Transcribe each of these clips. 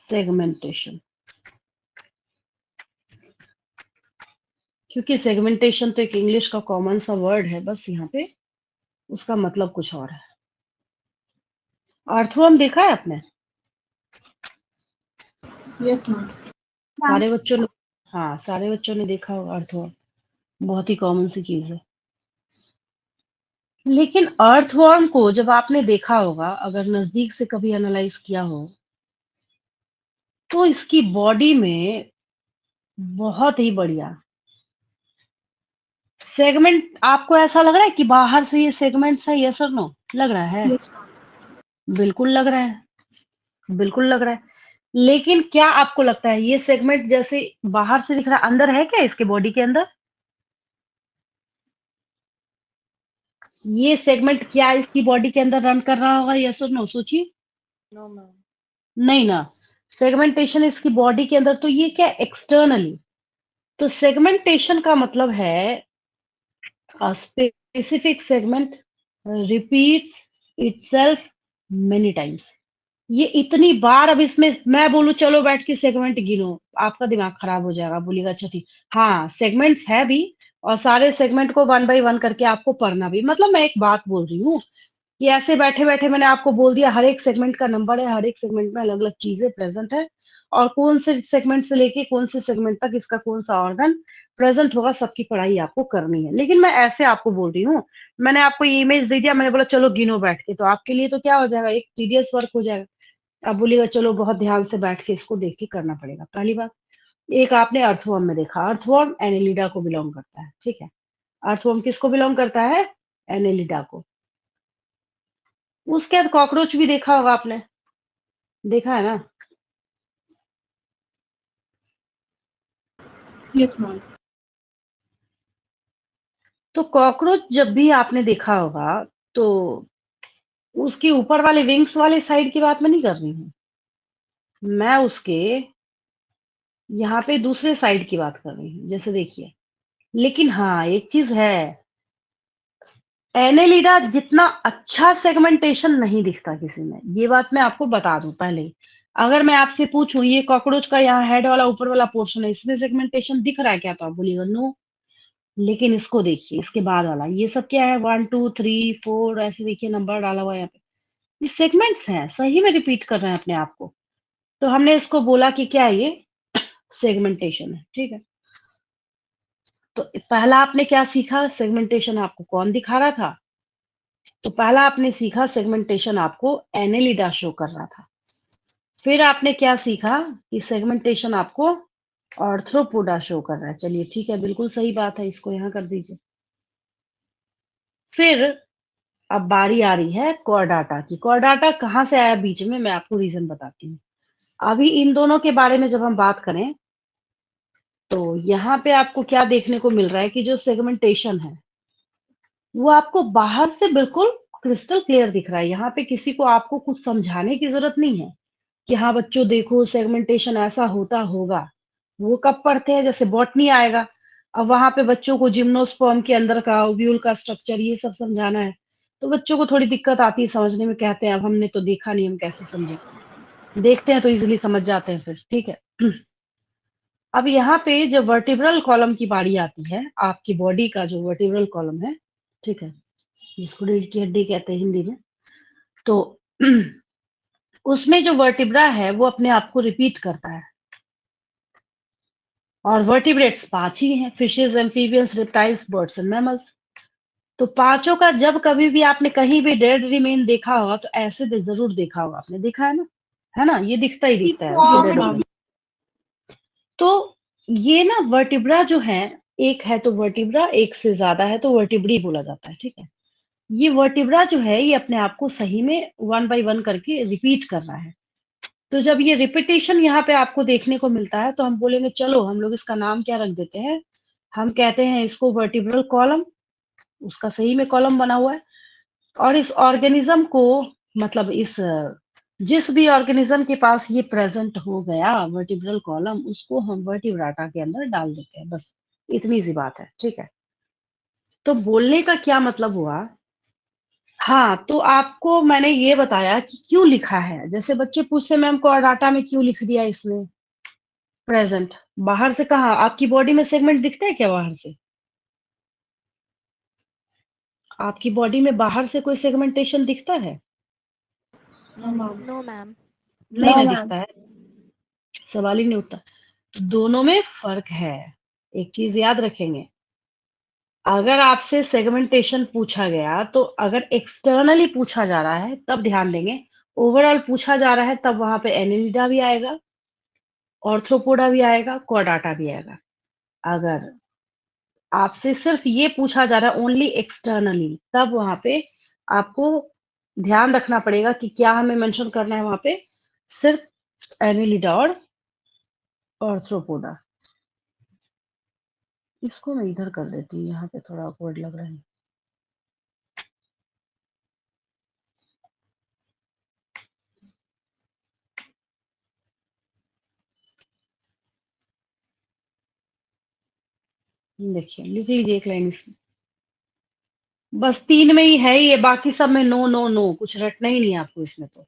Segmentation, क्योंकि segmentation तो एक इंग्लिश का कॉमन सा वर्ड है, बस यहाँ पे उसका मतलब कुछ और है। अर्थवर्म देखा है आपने? Yes ma'am. सारे बच्चों ने, हाँ सारे बच्चों ने देखा होगा अर्थवर्म, बहुत ही कॉमन सी चीज है। लेकिन अर्थवर्म को जब आपने देखा होगा, अगर नजदीक से कभी एनालाइज किया हो, तो इसकी बॉडी में बहुत ही बढ़िया सेगमेंट, आपको ऐसा लग रहा है कि बाहर से ये सेगमेंट्स है, यस और नो? लग रहा है? Yes ma'am. बिल्कुल लग रहा है, बिल्कुल लग रहा है। लेकिन क्या आपको लगता है ये सेगमेंट जैसे बाहर से दिख रहा है, अंदर है क्या इसके बॉडी के अंदर? ये सेगमेंट क्या इसकी बॉडी के अंदर रन कर रहा होगा, यस और नो? सोचिए। No ma'am. नहीं ना, सेगमेंटेशन इसकी बॉडी के अंदर, तो ये क्या एक्सटर्नली। तो सेगमेंटेशन का मतलब है a specific segment repeats itself many times। ये इतनी बार, अब इसमें मैं बोलूं चलो बैठ के सेगमेंट गिनो, आपका दिमाग खराब हो जाएगा, बोलिएगा अच्छा ठीक। हाँ सेगमेंट्स है भी, और सारे सेगमेंट को वन बाय वन करके आपको पढ़ना भी। मतलब मैं एक बात बोल रही हूँ कि ऐसे बैठे बैठे मैंने आपको बोल दिया हर एक सेगमेंट का नंबर है, हर एक सेगमेंट में अलग अलग चीजें प्रेजेंट है, और कौन से सेगमेंट से लेके कौन से सेगमेंट तक इसका कौन सा ऑर्गन प्रेजेंट होगा, सबकी पढ़ाई आपको करनी है। लेकिन मैं ऐसे आपको बोल रही हूँ, मैंने आपको ये इमेज दे दिया, मैंने बोला चलो गिनो बैठ के, तो आपके लिए तो क्या हो जाएगा, एक टीडियस वर्क हो जाएगा। आप बोलिएगा चलो बहुत ध्यान से बैठ के इसको देख के करना पड़ेगा। पहली बात, एक आपने अर्थवर्म में देखा, अर्थवर्म एनेलिडा को बिलोंग करता है, ठीक है। अर्थवर्म किसको बिलोंग करता है? एनेलिडा को। उसके बाद कॉकरोच भी देखा होगा आपने, देखा है ना? Yes ma'am. तो कॉकरोच जब भी आपने देखा होगा, तो उसके ऊपर वाले विंग्स वाले साइड की बात मैं नहीं कर रही हूँ, मैं उसके यहाँ पे दूसरे साइड की बात कर रही हूँ, जैसे देखिए। लेकिन हाँ एक चीज है, एनेलिडा जितना अच्छा सेगमेंटेशन नहीं दिखता किसी में, ये बात मैं आपको बता दूं पहले ही। अगर मैं आपसे पूछूं ये कॉकरोच का यहाँ हेड वाला ऊपर वाला पोर्शन है, इसमें सेगमेंटेशन दिख रहा है क्या, तो आप बोलिएगा नो। लेकिन इसको देखिए, इसके बाद वाला ये सब क्या है, 1 2 3 4 ऐसे देखिए नंबर डाला हुआ है यहाँ पे, ये सेगमेंट्स हैं, सही में रिपीट कर रहे हैं अपने आप को। तो हमने इसको बोला कि क्या है, ये सेगमेंटेशन है, ठीक है। तो पहला आपने क्या सीखा, सेगमेंटेशन आपको कौन दिखा रहा था? तो पहला आपने सीखा सेगमेंटेशन आपको एनेलिडा शो कर रहा था। फिर आपने क्या सीखा कि सेगमेंटेशन आपको आर्थ्रोपोडा शो कर रहा है। चलिए ठीक है, बिल्कुल सही बात है, इसको यहाँ कर दीजिए। फिर अब बारी आ रही है कॉर्डाटा की। कॉर्डाटा कहाँ से आया बीच में, मैं आपको रीजन बताती हूँ। अभी इन दोनों के बारे में जब हम बात करें, तो यहाँ पे आपको क्या देखने को मिल रहा है कि जो सेगमेंटेशन है वो आपको बाहर से बिल्कुल क्रिस्टल क्लियर दिख रहा है। यहाँ पे किसी को आपको कुछ समझाने की जरूरत नहीं है कि हाँ बच्चों देखो सेगमेंटेशन ऐसा होता होगा। वो कब पढ़ते हैं, जैसे बॉटनी आएगा, अब वहां पे बच्चों को जिम्नोस्पर्म के अंदर का ओव्यूल का स्ट्रक्चर ये सब समझाना है, तो बच्चों को थोड़ी दिक्कत आती है समझने में, कहते हैं अब हमने तो देखा नहीं, हम कैसे समझे। देखते हैं तो इजिली समझ जाते हैं फिर, ठीक है। अब यहाँ पे जब वर्टिब्रल कॉलम की बारी आती है, आपकी बॉडी का जो वर्टिब्रल कॉलम है, ठीक है, जिसको रीढ़ की हड्डी कहते हैं हिंदी में, तो उसमें जो वर्टिब्रा है वो अपने आप को रिपीट करता है। और वर्टिब्रेट्स 5 ही हैं, fishes, amphibians, reptiles, birds and mammals. तो पांचों का जब कभी भी आपने कहीं भी डेड रिमेन देखा होगा, तो ऐसे जरूर देखा होगा, आपने देखा है ना, ये दिखता ही दिखता है उसको यस डेड मैम। रिमेन। तो ये ना वर्टिब्रा जो है, एक है तो वर्टिब्रा, एक से ज्यादा है तो वर्टिब्री बोला जाता है, ठीक है। ये वर्टिब्रा जो है ये अपने आप को सही में वन बाय वन करके रिपीट कर रहा है। तो जब ये रिपीटेशन यहाँ पे आपको देखने को मिलता है, तो हम बोलेंगे चलो हम लोग इसका नाम क्या रख देते हैं, हम कहते हैं इसको वर्टिब्रल कॉलम, उसका सही में कॉलम बना हुआ है। और इस ऑर्गेनिज्म को, मतलब इस जिस भी ऑर्गेनिज्म के पास ये प्रेजेंट हो गया वर्टिब्रल कॉलम, उसको हम वर्टिब्राटा के अंदर डाल देते हैं, बस इतनी सी बात है, ठीक है। तो बोलने का क्या मतलब हुआ हाँ, तो आपको मैंने ये बताया कि क्यों लिखा है। जैसे बच्चे पूछते हैं मैम कोडाटा में क्यों लिख दिया इसने प्रेजेंट? बाहर से कहाँ? आपकी बॉडी में सेगमेंट दिखता है क्या बाहर से? आपकी बॉडी में बाहर से कोई सेगमेंटेशन दिखता है? No, ma'am. No, ma'am. नहीं No, ना ma'am. दिखता है, सवाल ही नहीं उठता। तो दोनों में फर्क है। एक चीज याद रखेंगे, अगर आपसे सेगमेंटेशन पूछा गया तो अगर एक्सटर्नली पूछा जा रहा है तब ध्यान देंगे, ओवरऑल पूछा जा रहा है तब वहां पे एनिलिडा भी आएगा, ऑर्थ्रोपोडा भी आएगा, कॉर्डाटा भी आएगा। अगर आपसे सिर्फ ये पूछा जा रहा है ओनली एक्सटर्नली, तब वहां पे आपको ध्यान रखना पड़ेगा कि क्या हमें मेंशन करना है वहां पे, सिर्फ एनिलिडा और ऑर्थ्रोपोडा। इसको मैं इधर कर देती हूँ, यहाँ पे थोड़ा awkward लग रहा है। देखिए लिख लीजिए एक लाइन इसमें, बस 3 में ही है ये, बाकी सब में नो नो नो, कुछ रटना ही नहीं है आपको इसमें तो।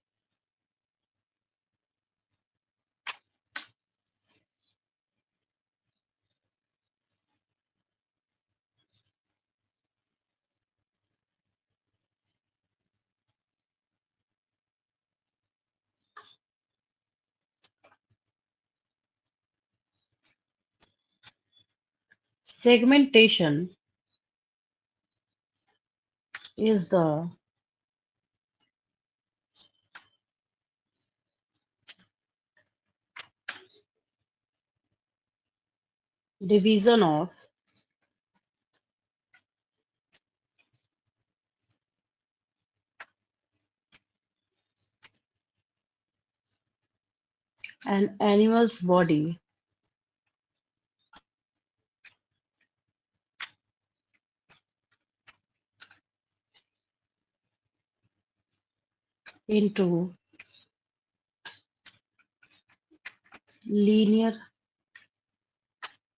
Segmentation is the division of an animal's body into linear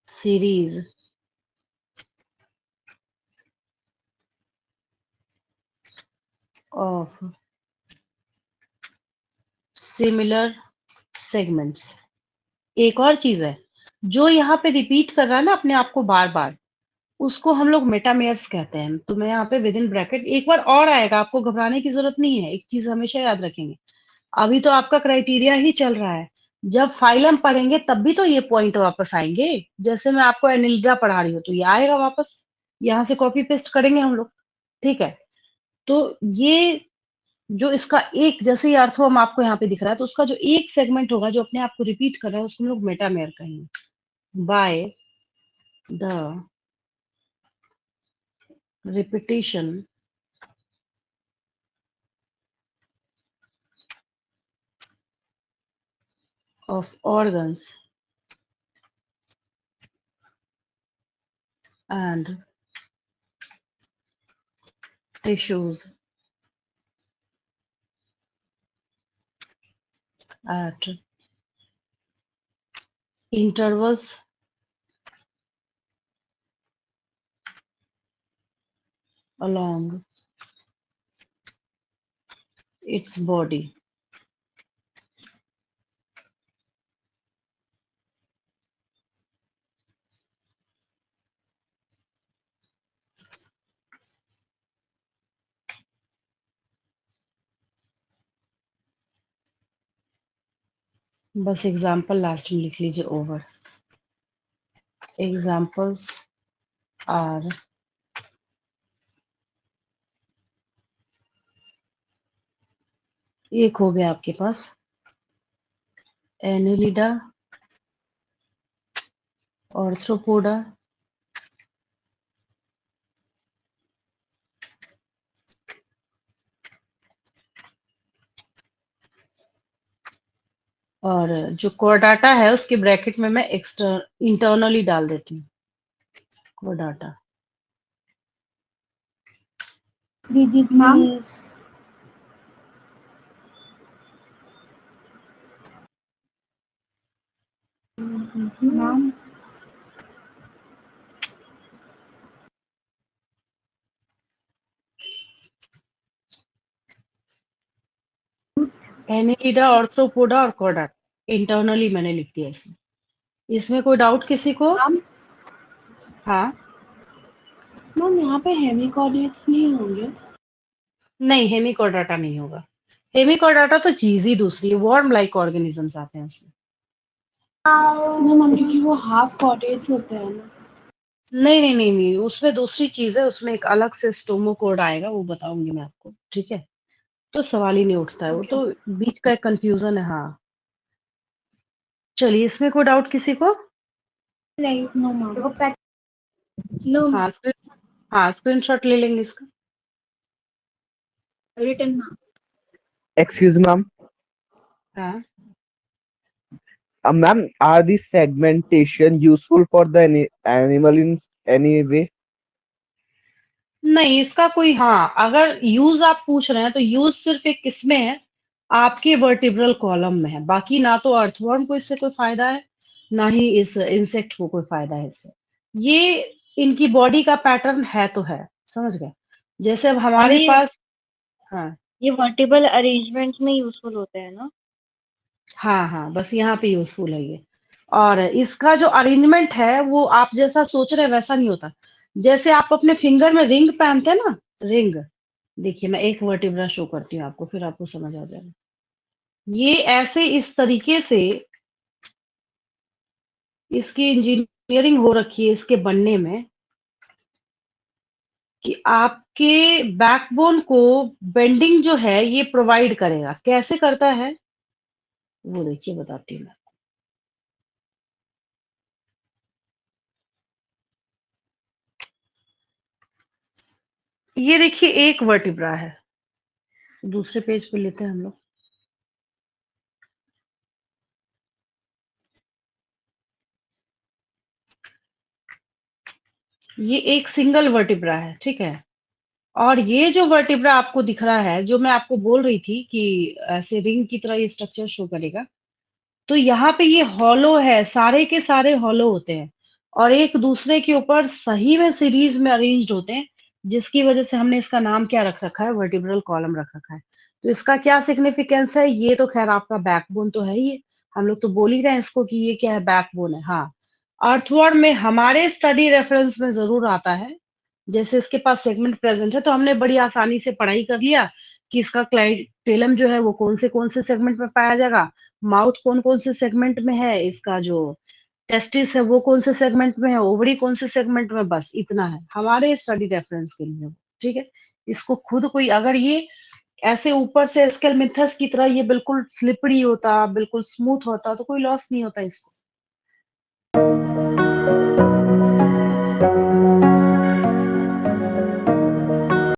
series of similar segments। एक और चीज है, जो यहाँ पे रिपीट कर रहा है ना अपने आप को बार बार, उसको हम लोग मेटामेयर्स कहते हैं। तो मैं यहाँ पे विद इन ब्रैकेट एक बार और आएगा, आपको घबराने की जरूरत नहीं है। एक चीज हमेशा याद रखेंगे, अभी तो आपका क्राइटेरिया ही चल रहा है, जब फाइलम पढ़ेंगे तब भी तो ये पॉइंट वापस आएंगे। जैसे मैं आपको एनिलिडा पढ़ा रही हूँ तो ये आएगा वापस, यहाँ से कॉपी पेस्ट करेंगे हम लोग, ठीक है। तो ये जो इसका एक जैसे ही अर्थवर्म आपको यहाँ पे दिख रहा है, तो उसका जो एक सेगमेंट होगा जो अपने आप को रिपीट कर रहा है, उसको हम लोग मेटामेयर कहेंगे। By the repetition of organs and tissues at intervals along its body। बस एग्जाम्पल लास्ट में लिख लीजिए, ओवर। एग्जाम्पल्स आर एक हो गया आपके पास एनिलिडा, ऑर्थ्रोपोडा, और जो कोडाटा है उसके ब्रैकेट में मैं इंटरनली डाल देती हूँ, कोडाटा। Didi, please. Ma'am. Annelida, Arthropoda और कॉर्डा इंटरनली मैंने लिख दिया इसमें। इसमें कोई डाउट किसी को? मैम हाँ, मैम यहाँ पे हेमिकॉर्डियट्स नहीं होंगे? नहीं हेमिकॉर्डाटा नहीं होगा। हेमिकॉर्डाटा तो चीज ही दूसरी है, वर्म लाइक ऑर्गेनिजम्स आते हैं उसमें। मैम क्योंकि वो हाफ कॉर्डियट्स होते हैं ना। नहीं नहीं नहीं नहीं, उसमें दूसरी चीज है, उसमें एक अलग से स्टोमोकोड आएगा, वो बताऊंगी मैं आपको, ठीक है? तो सवाल ही नहीं उठता है, वो ओके। तो बीच का एक कंफ्यूजन है। हाँ, चलिए इसमें कोई डाउट किसी को? नहीं, नो मैम। देखो पैक। No ma'am. हाँ हाँ, स्क्रीनशॉट ले लेंगे इसका। Written ma'am. Excuse ma'am. हाँ, Ma'am, are the segmentation useful for the animal in any way? नहीं इसका कोई, हाँ अगर यूज आप पूछ रहे हैं तो यूज सिर्फ एक किसमें है, आपके वर्टिब्रल कॉलम में है। बाकी ना तो अर्थवर्म को इससे कोई फायदा है, ना ही इस इंसेक्ट को कोई फायदा है इससे। ये इनकी बॉडी का पैटर्न है तो है, समझ गए? जैसे अब हमारे ये पास, हाँ ये वर्टिबल अरेंजमेंट में यूजफुल होते हैं ना? हाँ हाँ, बस यहाँ पे यूजफुल है ये। और इसका जो अरेंजमेंट है वो आप जैसा सोच रहे हैं वैसा नहीं होता। जैसे आप अपने फिंगर में रिंग पहनते हैं ना, रिंग, देखिए मैं एक वर्टिब्रा शो करती हूँ आपको, फिर आपको समझ आ जाएगा। ये ऐसे इस तरीके से इसकी इंजीनियरिंग हो रखी है इसके बनने में, कि आपके बैकबोन को बेंडिंग जो है ये प्रोवाइड करेगा। कैसे करता है वो देखिए, बताती हूँ मैं। ये देखिए एक वर्टिब्रा है, दूसरे पेज पे लेते हैं हम लोग। ये एक सिंगल वर्टिब्रा है, ठीक है? और ये जो वर्टिब्रा आपको दिख रहा है, जो मैं आपको बोल रही थी कि ऐसे रिंग की तरह ये स्ट्रक्चर शो करेगा, तो यहाँ पे ये हॉलो है, सारे के सारे हॉलो होते हैं और एक दूसरे के ऊपर सही में सीरीज में अरेंज्ड होते हैं, जिसकी वजह से हमने इसका नाम क्या रख रखा है, वर्टिब्रल कॉलम रख रखा है। तो इसका क्या सिग्निफिकेंस है, ये तो खैर आपका बैकबोन तो है ही है, हम लोग तो बोल ही रहे हैं इसको कि ये क्या है, बैकबोन है। हाँ, अर्थवर्म में हमारे स्टडी रेफरेंस में जरूर आता है, जैसे इसके पास सेगमेंट प्रेजेंट है तो हमने बड़ी आसानी से पढ़ाई कर लिया कि इसका क्लाइटेलम जो है वो कौन से सेगमेंट में पाया जाएगा, माउथ कौन से सेगमेंट में है, इसका जो टेस्टिस है वो कौन से सेगमेंट में है, ओवरी कौन से सेगमेंट में, बस इतना है हमारे स्टडी रेफरेंस के लिए, ठीक है? इसको खुद कोई अगर ये ऐसे ऊपर से स्केलमिथस की तरह ये बिल्कुल स्लिपरी होता, बिल्कुल स्मूथ होता, तो कोई लॉस नहीं होता इसको।